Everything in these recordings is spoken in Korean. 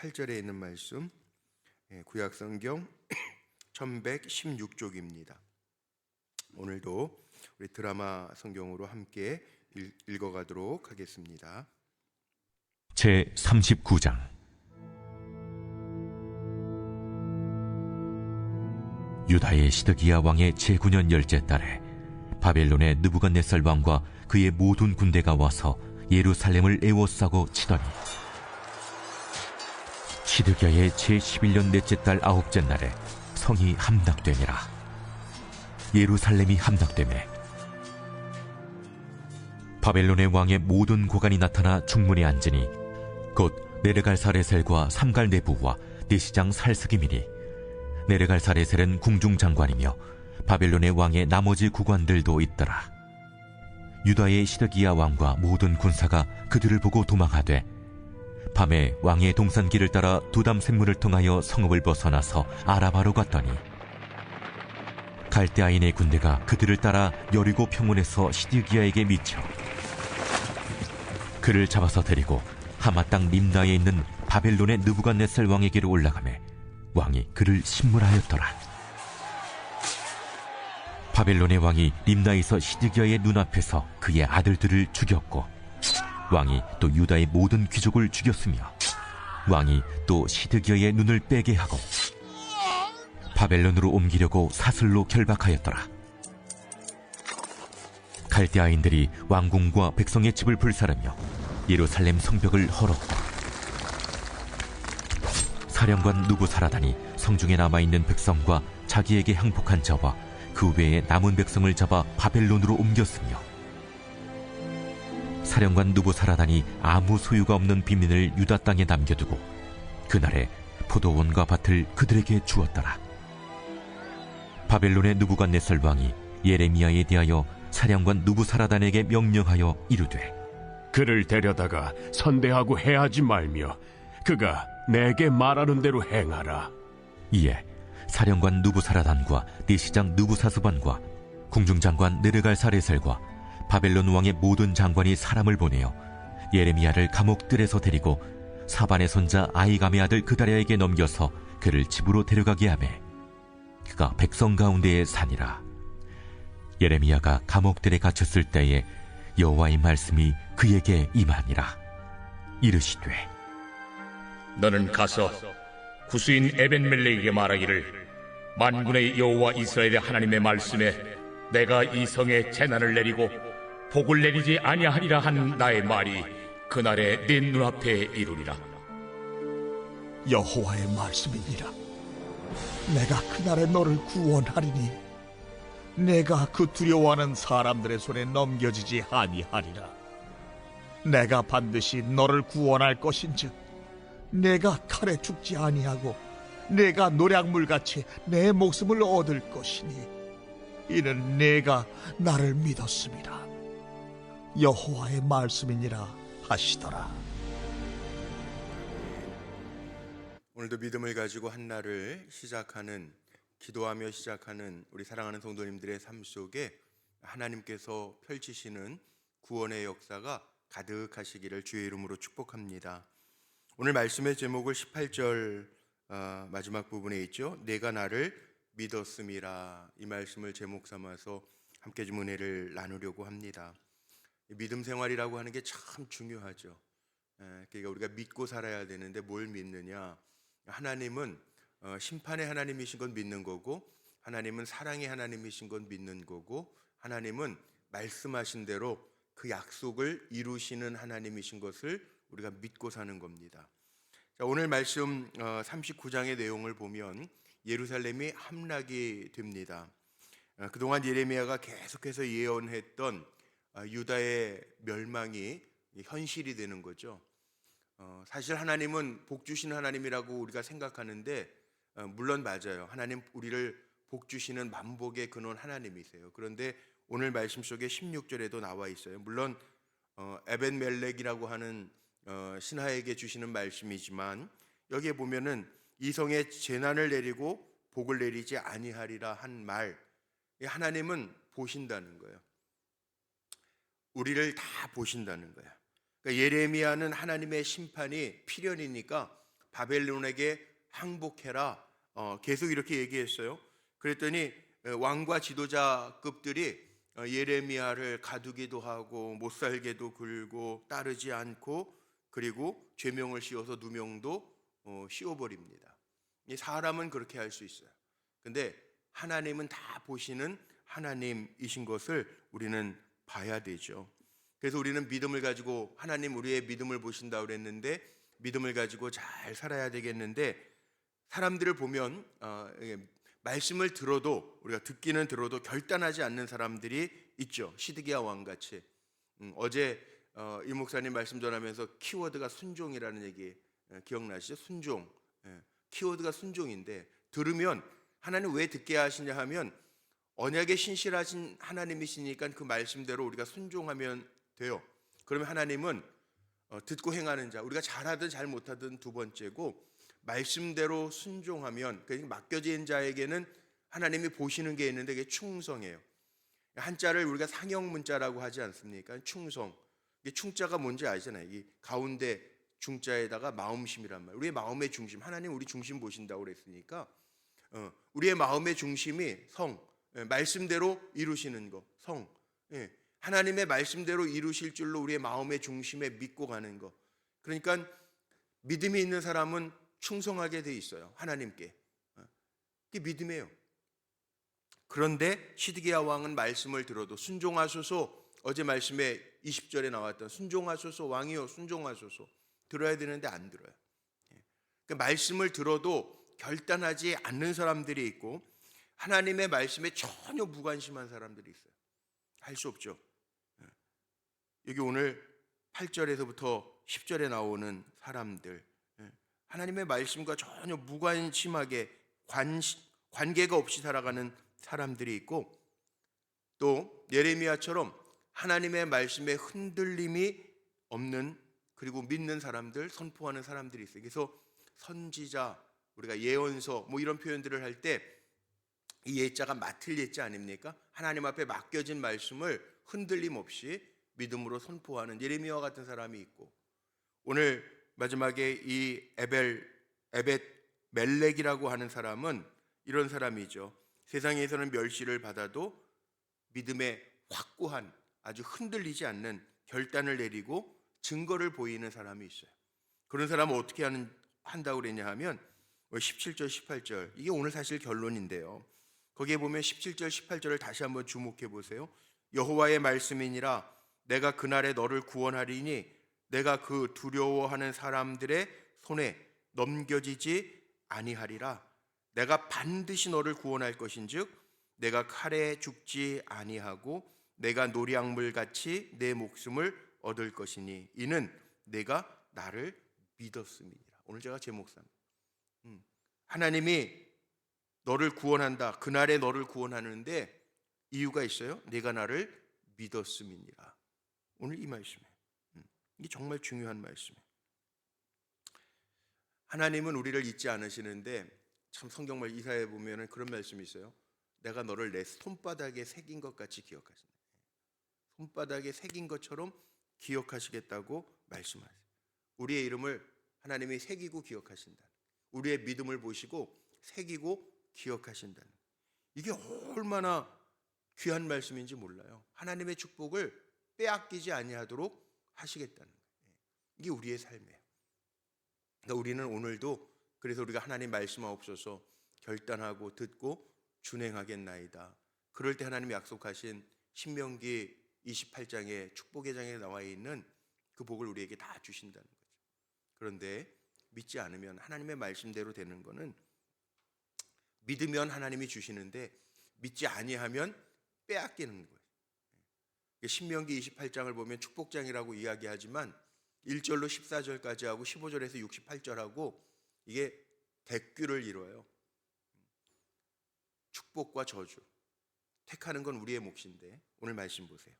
8절에 있는 말씀, 구약성경 1116쪽입니다. 오늘도 우리 드라마 성경으로 함께 읽어가도록 하겠습니다. 제 39장. 유다의 시드기야 왕의 제9년 열째 달에 바벨론의 느부갓네살 왕과 그의 모든 군대가 와서 예루살렘을 에워싸고 치더니 시드기야의 제11년 넷째 달 아홉째 날에 성이 함락되니라. 예루살렘이 함락되매 바벨론의 왕의 모든 고관이 나타나 중문에 앉으니 곧 네르갈사레셀과 삼갈네부와 내시장 살스기민이, 네르갈사레셀은 궁중장관이며 바벨론의 왕의 나머지 구관들도 있더라. 유다의 시드기야 왕과 모든 군사가 그들을 보고 도망하되 밤에 왕의 동산길을 따라 두담 샘문을 통하여 성읍을 벗어나서 아라바로 갔더니 갈대아인의 군대가 그들을 따라 여리고 평원에서 시드기야에게 미쳐 그를 잡아서 데리고 하마 땅 림나에 있는 바벨론의 느부갓네살 왕에게로 올라가매 왕이 그를 심문하였더라. 바벨론의 왕이 림나에서 시드기야의 눈앞에서 그의 아들들을 죽였고 왕이 또 유다의 모든 귀족을 죽였으며 왕이 또 시드기야의 눈을 빼게 하고 바벨론으로 옮기려고 사슬로 결박하였더라. 갈대아인들이 왕궁과 백성의 집을 불사르며 예루살렘 성벽을 헐었고 사령관 누부사라단이 성중에 남아있는 백성과 자기에게 항복한 자와 그 외에 남은 백성을 잡아 바벨론으로 옮겼으며 사령관 누부사라단이 아무 소유가 없는 빈민을 유다 땅에 남겨두고 그날에 포도원과 밭을 그들에게 주었더라. 바벨론의 느부갓네살 왕이 예레미야에 대하여 사령관 누부사라단에게 명령하여 이르되 그를 데려다가 선대하고 해하지 말며 그가 내게 말하는 대로 행하라. 이에 사령관 누부사라단과 내시장 느부사스반과 궁중장관 느르갈사레셀과 바벨론 왕의 모든 장관이 사람을 보내어 예레미야를 감옥들에서 데리고 사반의 손자 아이감의 아들 그다랴에게 넘겨서 그를 집으로 데려가게 하매 그가 백성 가운데에 사니라. 예레미야가 감옥들에 갇혔을 때에 여호와의 말씀이 그에게 임하니라. 이르시되 너는 가서 구스인 에벤멜렉에게 말하기를 만군의 여호와 이스라엘의 하나님의 말씀에 내가 이 성에 재난을 내리고 복을 내리지 아니하리라 한 나의 말이 그날에 네 눈앞에 이루리라. 여호와의 말씀이니라. 내가 그날에 너를 구원하리니 내가 그 두려워하는 사람들의 손에 넘겨지지 아니하리라. 내가 반드시 너를 구원할 것인즉 내가 칼에 죽지 아니하고 내가 노략물같이 내 목숨을 얻을 것이니 이는 내가 나를 믿었음이라. 여호와의 말씀이니라 하시더라. 오늘도 믿음을 가지고 한 날을 시작하는, 기도하며 시작하는 우리 사랑하는 성도님들의 삶 속에 하나님께서 펼치시는 구원의 역사가 가득하시기를 주의 이름으로 축복합니다. 오늘 말씀의 제목을 18절 마지막 부분에 있죠. 내가 나를 믿었음이라, 이 말씀을 제목 삼아서 함께 좀 은혜를 나누려고 합니다. 믿음 생활이라고 하는 게 참 중요하죠. 그러니까 우리가 믿고 살아야 되는데 뭘 믿느냐? 하나님은 심판의 하나님이신 건 믿는 거고, 하나님은 사랑의 하나님이신 건 믿는 거고, 하나님은 말씀하신 대로 그 약속을 이루시는 하나님이신 것을 우리가 믿고 사는 겁니다. 자, 오늘 말씀 39장의 내용을 보면 예루살렘이 함락이 됩니다. 그동안 예레미야가 계속해서 예언했던 유다의 멸망이 현실이 되는 거죠. 사실 하나님은 복 주시는 하나님이라고 우리가 생각하는데 물론 맞아요. 하나님 우리를 복 주시는 만복의 근원 하나님이세요. 그런데 오늘 말씀 속에 16절에도 나와 있어요. 물론 에벤멜렉이라고 하는 신하에게 주시는 말씀이지만 여기에 보면은 이 성에 재난을 내리고 복을 내리지 아니하리라 한 말, 하나님은 보신다는 거예요. 우리를 다 보신다는 거예요. 그러니까 예레미야는 하나님의 심판이 필연이니까 바벨론에게 항복해라. 계속 이렇게 얘기했어요. 그랬더니 왕과 지도자급들이 예레미야를 가두기도 하고 못 살게도 굴고 따르지 않고 그리고 죄명을 씌워서 누명도 씌워버립니다. 사람은 그렇게 할 수 있어요. 근데 하나님은 다 보시는 하나님이신 것을 우리는 봐야 되죠. 그래서 우리는 믿음을 가지고, 하나님 우리의 믿음을 보신다고 그랬는데 믿음을 가지고 잘 살아야 되겠는데, 사람들을 보면 말씀을 들어도, 우리가 듣기는 들어도 결단하지 않는 사람들이 있죠. 시드기야 왕같이. 어제 이 목사님 말씀 전하면서 키워드가 순종이라는 얘기 기억나시죠? 순종. 키워드가 순종인데, 들으면 하나님 왜 듣게 하시냐 하면 언약에 신실하신 하나님이시니까 그 말씀대로 우리가 순종하면 돼요. 그러면 하나님은 듣고 행하는 자, 우리가 잘하든 잘 못하든 두 번째고, 말씀대로 순종하면, 그러니까 맡겨진 자에게는 하나님이 보시는 게 있는데 그게 충성이에요. 한자를 우리가 상형문자라고 하지 않습니까? 충성. 이게 충자가 뭔지 아시잖아요. 이 가운데 중자에다가 마음심이란 말. 우리의 마음의 중심, 하나님 우리 중심 보신다고 그랬으니까 우리의 마음의 중심이 성, 말씀대로 이루시는 거, 성. 하나님의 말씀대로 이루실 줄로 우리의 마음의 중심에 믿고 가는 거. 그러니까 믿음이 있는 사람은 충성하게 돼 있어요. 하나님께. 그게 믿음이에요. 그런데 시드기야 왕은 말씀을 들어도 순종하소서, 어제 말씀에 20절에 나왔던 순종하소서 왕이요 순종하소서 들어야 되는데 안 들어요. 그러니까 말씀을 들어도 결단하지 않는 사람들이 있고 하나님의 말씀에 전혀 무관심한 사람들이 있어요. 할 수 없죠. 여기 오늘 8절에서부터 10절에 나오는 사람들, 하나님의 말씀과 전혀 무관심하게 관계가 없이 살아가는 사람들이 있고, 또 예레미야처럼 하나님의 말씀에 흔들림이 없는, 그리고 믿는 사람들, 선포하는 사람들이 있어요. 그래서 선지자, 우리가 예언서 뭐 이런 표현들을 할 때 이 예자가 맡을 예자 아닙니까? 하나님 앞에 맡겨진 말씀을 흔들림 없이 믿음으로 선포하는 예레미야와 같은 사람이 있고, 오늘 마지막에 이 에벳 멜렉이라고 하는 사람은 이런 사람이죠. 세상에서는 멸시를 받아도 믿음에 확고한, 아주 흔들리지 않는 결단을 내리고 증거를 보이는 사람이 있어요. 그런 사람은 어떻게 한다고 그랬냐 하면 17절 18절, 이게 오늘 사실 결론인데요. 거기에 보면 17절 18절을 다시 한번 주목해 보세요. 여호와의 말씀이니라, 내가 그날에 너를 구원하리니 내가 그 두려워하는 사람들의 손에 넘겨지지 아니하리라. 내가 반드시 너를 구원할 것인즉 내가 칼에 죽지 아니하고 내가 노량물같이 내 목숨을 얻을 것이니 이는 내가 나를 믿었음이니라. 오늘 제가 제목 삽니다. 하나님이 너를 구원한다. 그날에 너를 구원하는데 이유가 있어요. 내가 나를 믿었음이니라. 오늘 이 말씀이에요. 이게 정말 중요한 말씀이에요. 하나님은 우리를 잊지 않으시는데, 참 성경말 이사야에 보면 그런 말씀이 있어요. 내가 너를 내 손바닥에 새긴 것 같이 기억하신다. 손바닥에 새긴 것처럼 기억하시겠다고 말씀하세요. 우리의 이름을 하나님이 새기고 기억하신다. 우리의 믿음을 보시고 새기고 기억하신다는, 이게 얼마나 귀한 말씀인지 몰라요. 하나님의 축복을 빼앗기지 아니하도록 하시겠다는 거예요. 이게 우리의 삶이에요. 그러니까 우리는 오늘도, 그래서 우리가 하나님 말씀하옵소서 결단하고 듣고 준행하겠나이다. 그럴 때 하나님이 약속하신 신명기 28장의 축복의 장에 나와 있는 그 복을 우리에게 다 주신다는 거죠. 그런데 믿지 않으면, 하나님의 말씀대로 되는 거는 믿으면 하나님이 주시는데 믿지 아니하면 빼앗기는 거예요. 신명기 28장을 보면 축복장이라고 이야기하지만 1절로 14절까지 하고 15절에서 68절하고 이게 대규를 이루어요. 축복과 저주, 택하는 건 우리의 몫인데, 오늘 말씀 보세요.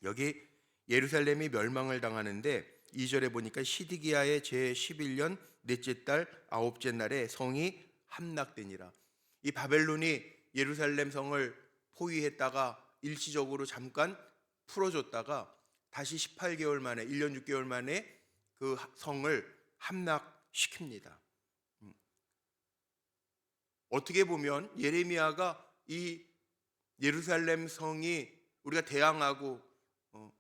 여기 예루살렘이 멸망을 당하는데 2절에 보니까 시드기야의 제11년 넷째 달 아홉째 날에 성이 함락되니라. 이 바벨론이 예루살렘 성을 포위했다가 일시적으로 잠깐 풀어줬다가 다시 18개월 만에, 1년 6개월 만에 그 성을 시킵니다. 어떻게 보면 예레미야가 이 예루살렘 성이 우리가 대항하고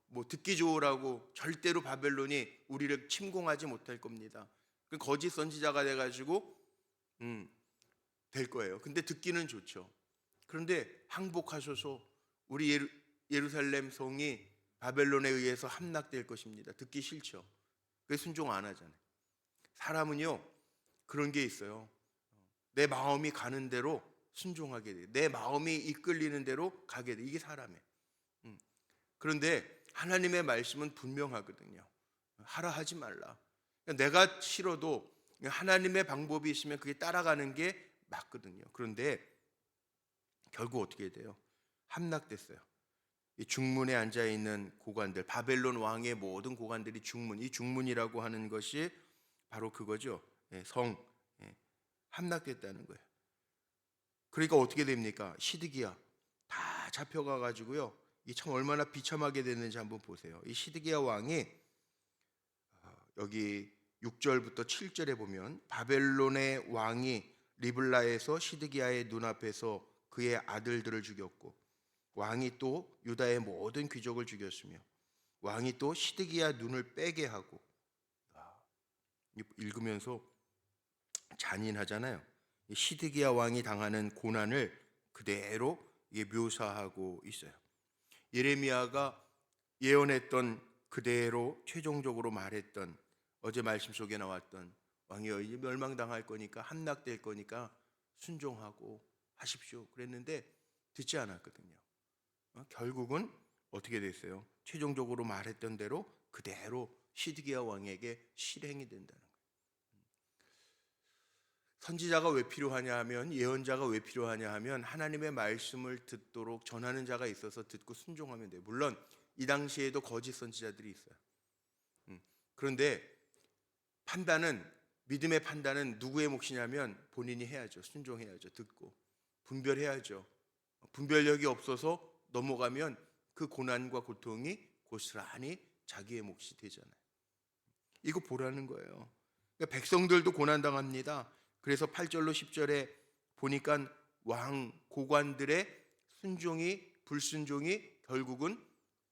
뭐 듣기 좋으라고 절대로 바벨론이 우리를 침공하지 못할 겁니다. 그 거짓 선지자가 돼가지고 될 거예요. 근데 듣기는 좋죠. 그런데 항복하셔서 우리 예루살렘 성이 바벨론에 의해서 함락될 것입니다. 듣기 싫죠. 그래서 순종 안 하잖아요. 사람은요 그런 게 있어요. 내 마음이 가는 대로 순종하게 돼요. 내 마음이 이끌리는 대로 가게 돼요. 이게 사람이에요. 그런데 하나님의 말씀은 분명하거든요. 하라 하지 말라. 내가 싫어도 하나님의 방법이 있으면 그게 따라가는 게 맞거든요. 그런데 결국 어떻게 돼요? 함락됐어요. 이 중문에 앉아 있는 고관들, 바벨론 왕의 모든 고관들이 중문, 이 중문이라고 하는 것이 바로 그거죠. 성, 함락됐다는 거예요. 그러니까 어떻게 됩니까? 시드기야 다 잡혀가 가지고요. 이 참 얼마나 비참하게 됐는지 한번 보세요. 이 시드기야 왕이 여기 6절부터 7절에 보면 바벨론의 왕이 리블라에서 시드기야의 눈앞에서 그의 아들들을 죽였고 왕이 또 유다의 모든 귀족을 죽였으며 왕이 또 시드기야 눈을 빼게 하고 읽으면서 잔인하잖아요. 시드기야 왕이 당하는 고난을 그대로 묘사하고 있어요. 예레미야가 예언했던 그대로 최종적으로 말했던 어제 말씀 속에 나왔던 왕이여 이제 멸망당할 거니까 함락될 거니까 순종하고 하십시오 그랬는데 듣지 않았거든요. 결국은 어떻게 됐어요? 최종적으로 말했던 대로 그대로 시드기야 왕에게 실행이 된다는 거예요. 선지자가 왜 필요하냐 하면, 예언자가 왜 필요하냐 하면 하나님의 말씀을 듣도록 전하는 자가 있어서 듣고 순종하면 돼요. 물론 이 당시에도 거짓 선지자들이 있어요. 그런데 믿음의 판단은 누구의 몫이냐면 본인이 해야죠. 순종해야죠. 듣고 분별해야죠. 분별력이 없어서 넘어가면 그 고난과 고통이 고스란히 자기의 몫이 되잖아요. 이거 보라는 거예요. 그러니까 백성들도 고난당합니다. 그래서 8절로 10절에 보니까 왕 고관들의 불순종이 결국은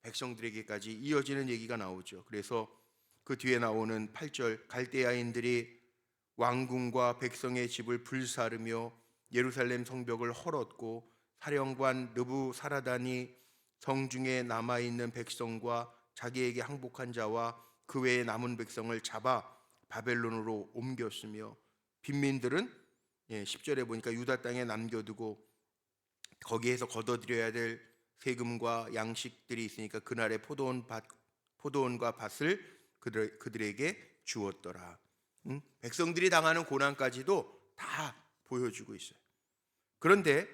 백성들에게까지 이어지는 얘기가 나오죠. 그래서 그 뒤에 나오는 8절 갈대아인들이 왕궁과 백성의 집을 불사르며 예루살렘 성벽을 헐었고 사령관 느부사라단이 성중에 남아있는 백성과 자기에게 항복한 자와 그 외에 남은 백성을 잡아 바벨론으로 옮겼으며 빈민들은 10절에 보니까 유다 땅에 남겨두고 거기에서 걷어들여야 될 세금과 양식들이 있으니까 그날의 포도원과 밭을 그들에게 주었더라. 백성들이 당하는 고난까지도 다 보여주고 있어요. 그런데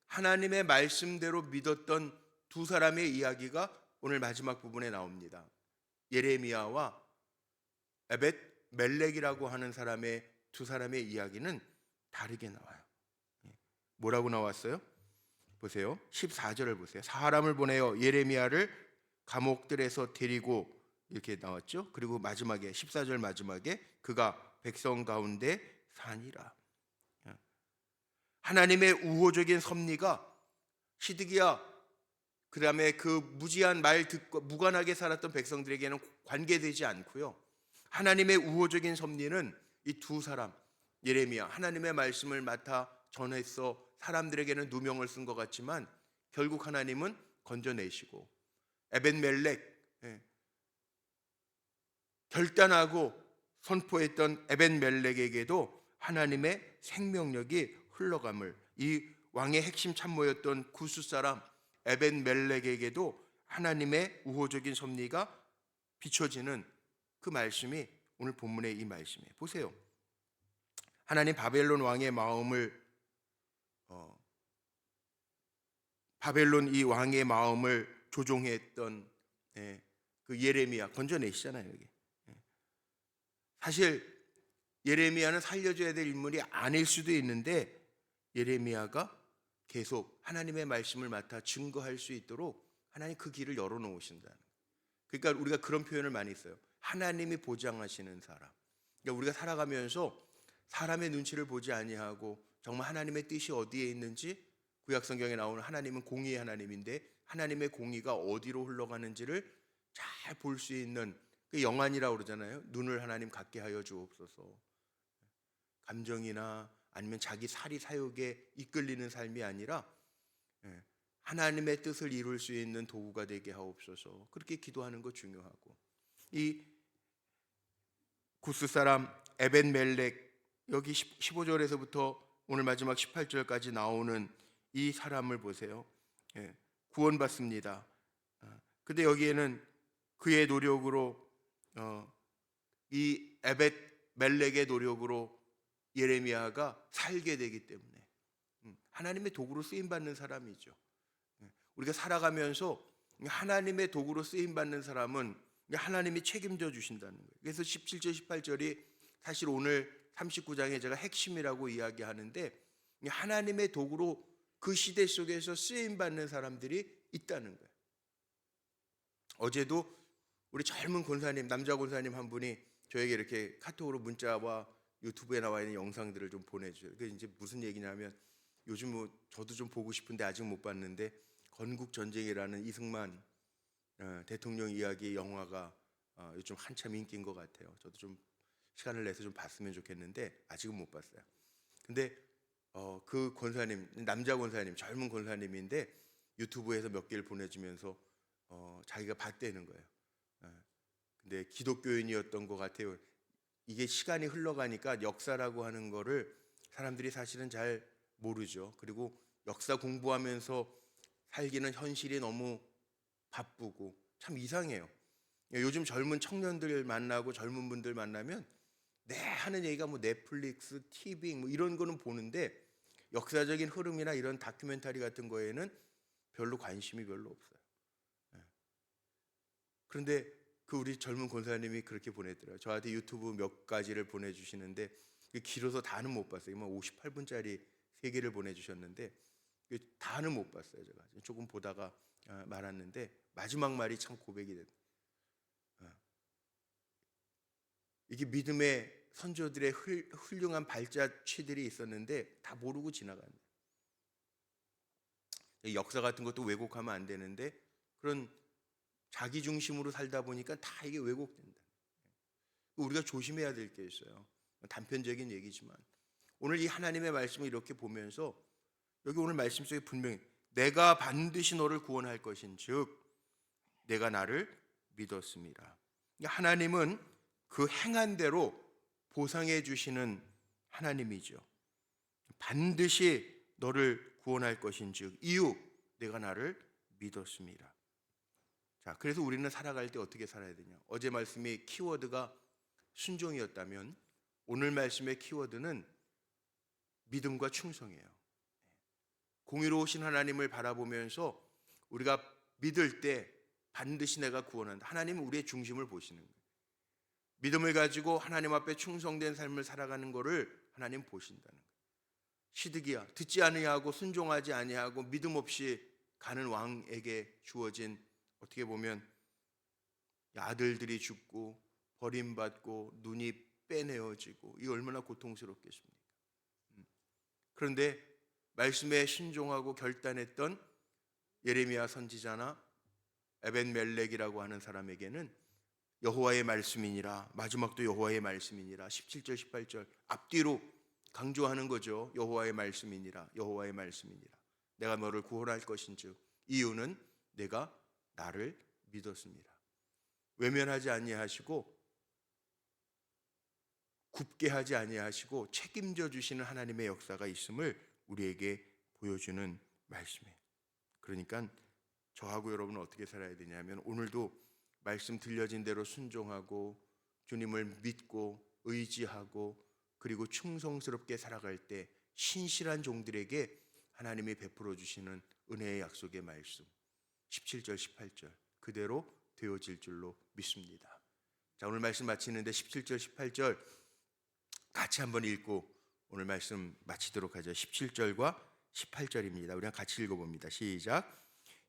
하나님의 말씀대로 믿었던 두 사람의 이야기가 오늘 마지막 부분에 나옵니다. 예레미야와 에벳 멜렉이라고 하는 두 사람의 이야기는 다르게 나와요. 뭐라고 나왔어요? 보세요. 14절을 보세요. 사람을 보내어 예레미야를 감옥들에서 데리고 이렇게 나왔죠. 그리고 마지막에 14절 마지막에 그가 백성 가운데 사니라. 하나님의 우호적인 섭리가 시드기야 그 다음에 그 무지한 말 듣고 무관하게 살았던 백성들에게는 관계되지 않고요. 하나님의 우호적인 섭리는 이 두 사람 예레미야 하나님의 말씀을 맡아 전해서 사람들에게는 누명을 쓴 것 같지만 결국 하나님은 건져내시고 에벤멜렉 결단하고 선포했던 에벤멜렉에게도 하나님의 생명력이 흘러감을 이 왕의 핵심 참모였던 구스 사람 에벤멜렉에게도 하나님의 우호적인 섭리가 비춰지는 그 말씀이 오늘 본문의 이 말씀이에요. 보세요. 하나님 바벨론 왕의 마음을 바벨론 이 왕의 마음을 조종했던 그 예레미야 건져내시잖아요. 여기. 사실 예레미야는 살려줘야 될 인물이 아닐 수도 있는데 예레미야가 계속 하나님의 말씀을 맡아 증거할 수 있도록 하나님 그 길을 열어놓으신다는 거예요. 그러니까 우리가 그런 표현을 많이 써요. 하나님이 보장하시는 사람. 그러니까 우리가 살아가면서 사람의 눈치를 보지 아니하고 정말 하나님의 뜻이 어디에 있는지, 구약 성경에 나오는 하나님은 공의의 하나님인데 하나님의 공의가 어디로 흘러가는지를 잘 볼 수 있는 그 영안이라고 그러잖아요. 눈을 하나님 갖게 하여 주옵소서. 감정이나 아니면 자기 사리 사욕에 이끌리는 삶이 아니라 하나님의 뜻을 이룰 수 있는 도구가 되게 하옵소서. 그렇게 기도하는 거 중요하고, 이 구스 사람 에벤멜렉, 여기 15절에서부터 오늘 마지막 18절까지 나오는 이 사람을 보세요. 구원받습니다. 근데 여기에는 그의 노력으로, 이 에벤멜렉의 노력으로 예레미야가 살게 되기 때문에 하나님의 도구로 쓰임받는 사람이죠. 우리가 살아가면서 하나님의 도구로 쓰임받는 사람은 하나님이 책임져 주신다는 거예요. 그래서 17절 18절이 사실 오늘 39장에 제가 핵심이라고 이야기하는데, 하나님의 도구로 그 시대 속에서 쓰임받는 사람들이 있다는 거예요. 어제도 우리 젊은 권사님, 남자 권사님 한 분이 저에게 이렇게 카톡으로 문자와 유튜브에 나와 있는 영상들을 좀 보내줘요. 그게 이제 무슨 얘기냐면, 요즘 저도 좀 보고 싶은데 아직 못 봤는데, 건국전쟁이라는 이승만 대통령 이야기 영화가 요즘 한참 인기인 것 같아요. 저도 좀 시간을 내서 좀 봤으면 좋겠는데 아직은 못 봤어요. 근데 그 권사님, 남자 권사님, 젊은 권사님인데 유튜브에서 몇 개를 보내주면서 자기가 봤다는 거예요. 근데 기독교인이었던 것 같아요. 이게 시간이 흘러가니까 역사라고 하는 거를 사람들이 사실은 잘 모르죠. 그리고 역사 공부하면서 살기는 현실이 너무 바쁘고 참 이상해요. 요즘 젊은 청년들 만나고 젊은 분들 만나면 하는 얘기가 뭐 넷플릭스, TV 뭐 이런 거는 보는데 역사적인 흐름이나 이런 다큐멘터리 같은 거에는 별로 관심이 별로 없어요. 그런데 그 우리 젊은 권사님이 그렇게 보내더라고요. 저한테 유튜브 몇 가지를 보내주시는데 길어서 다는 못 봤어요. 58분짜리 3개를 보내주셨는데 다는 못 봤어요. 제가 조금 보다가 말았는데 마지막 말이 참 고백이 됐어요. 이게 믿음의 선조들의 훌륭한 발자취들이 있었는데 다 모르고 지나간, 역사 같은 것도 왜곡하면 안 되는데 그런 자기 중심으로 살다 보니까 다 이게 왜곡된다. 우리가 조심해야 될 게 있어요. 단편적인 얘기지만 오늘 이 하나님의 말씀을 이렇게 보면서 여기 오늘 말씀 속에 분명히 내가 반드시 너를 구원할 것인즉 내가 나를 믿었습니다. 하나님은 그 행한 대로 보상해 주시는 하나님이죠. 반드시 너를 구원할 것인즉 이유 내가 나를 믿었습니다. 자, 그래서 우리는 살아갈 때 어떻게 살아야 되냐? 어제 말씀의 키워드가 순종이었다면 오늘 말씀의 키워드는 믿음과 충성이에요. 공의로우신 하나님을 바라보면서 우리가 믿을 때 반드시 내가 구원한다. 하나님은 우리의 중심을 보시는 거예요. 믿음을 가지고 하나님 앞에 충성된 삶을 살아가는 것을 하나님 보신다는 거예요. 시드기야, 듣지 아니하고 순종하지 아니하고 믿음 없이 가는 왕에게 주어진, 어떻게 보면 아들들이 죽고 버림받고 눈이 빼내어지고 이 얼마나 고통스럽겠습니까? 그런데 말씀에 신종하고 결단했던 예레미야 선지자나 에벤멜렉이라고 하는 사람에게는 여호와의 말씀이니라, 마지막도 여호와의 말씀이니라, 17절 18절 앞뒤로 강조하는 거죠. 여호와의 말씀이니라, 여호와의 말씀이니라, 내가 너를 구원할 것인즉 이유는 내가 나를 믿었습니다. 외면하지 아니하시고 굽게 하지 아니하시고 책임져 주시는 하나님의 역사가 있음을 우리에게 보여주는 말씀이에요. 그러니까 저하고 여러분은 어떻게 살아야 되냐면 오늘도 말씀 들려진 대로 순종하고 주님을 믿고 의지하고 그리고 충성스럽게 살아갈 때 신실한 종들에게 하나님이 베풀어 주시는 은혜의 약속의 말씀 17절 18절 그대로 되어질 줄로 믿습니다. 자, 오늘 말씀 마치는데 17절 18절 같이 한번 읽고 오늘 말씀 마치도록 하죠. 17절과 18절입니다. 우리가 같이 읽어봅니다. 시작.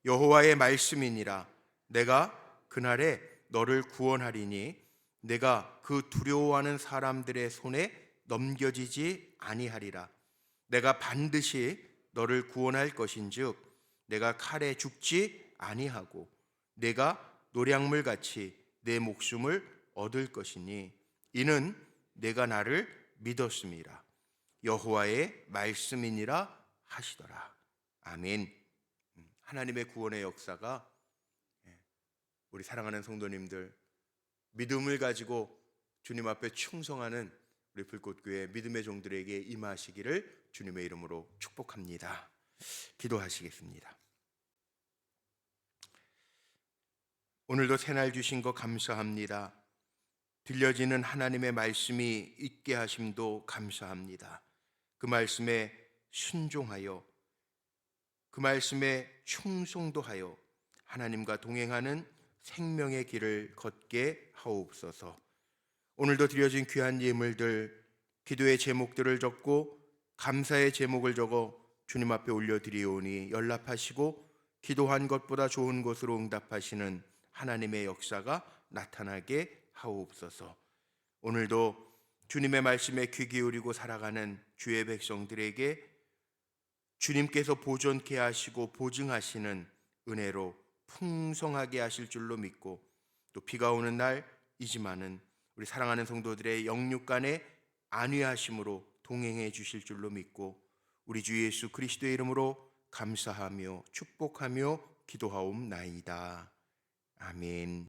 여호와의 말씀이니라, 내가 그날에 너를 구원하리니 내가 그 두려워하는 사람들의 손에 넘겨지지 아니하리라. 내가 반드시 너를 구원할 것인즉 내가 칼에 죽지 아니하고 내가 노량물 같이 내 목숨을 얻을 것이니 이는 내가 나를 믿었음이라. 여호와의 말씀이니라 하시더라. 아멘. 하나님의 구원의 역사가 우리 사랑하는 성도님들 믿음을 가지고 주님 앞에 충성하는 우리 불꽃교회 믿음의 종들에게 임하시기를 주님의 이름으로 축복합니다. 기도하시겠습니다. 오늘도 새날 주신 것 감사합니다. 들려지는 하나님의 말씀이 있게 하심도 감사합니다. 그 말씀에 순종하여 그 말씀에 충성도 하여 하나님과 동행하는 생명의 길을 걷게 하옵소서. 오늘도 드려진 귀한 예물들, 기도의 제목들을 적고 감사의 제목을 적어 주님 앞에 올려드리오니 연락하시고 기도한 것보다 좋은 것으로 응답하시는 하나님의 역사가 나타나게 하옵소서. 오늘도 주님의 말씀에 귀 기울이고 살아가는 주의 백성들에게 주님께서 보존케 하시고 보증하시는 은혜로 풍성하게 하실 줄로 믿고 또 비가 오는 날이지만은 우리 사랑하는 성도들의 영육간에 안위하심으로 동행해 주실 줄로 믿고 우리 주 예수 그리스도의 이름으로 감사하며 축복하며 기도하옵나이다. 아멘.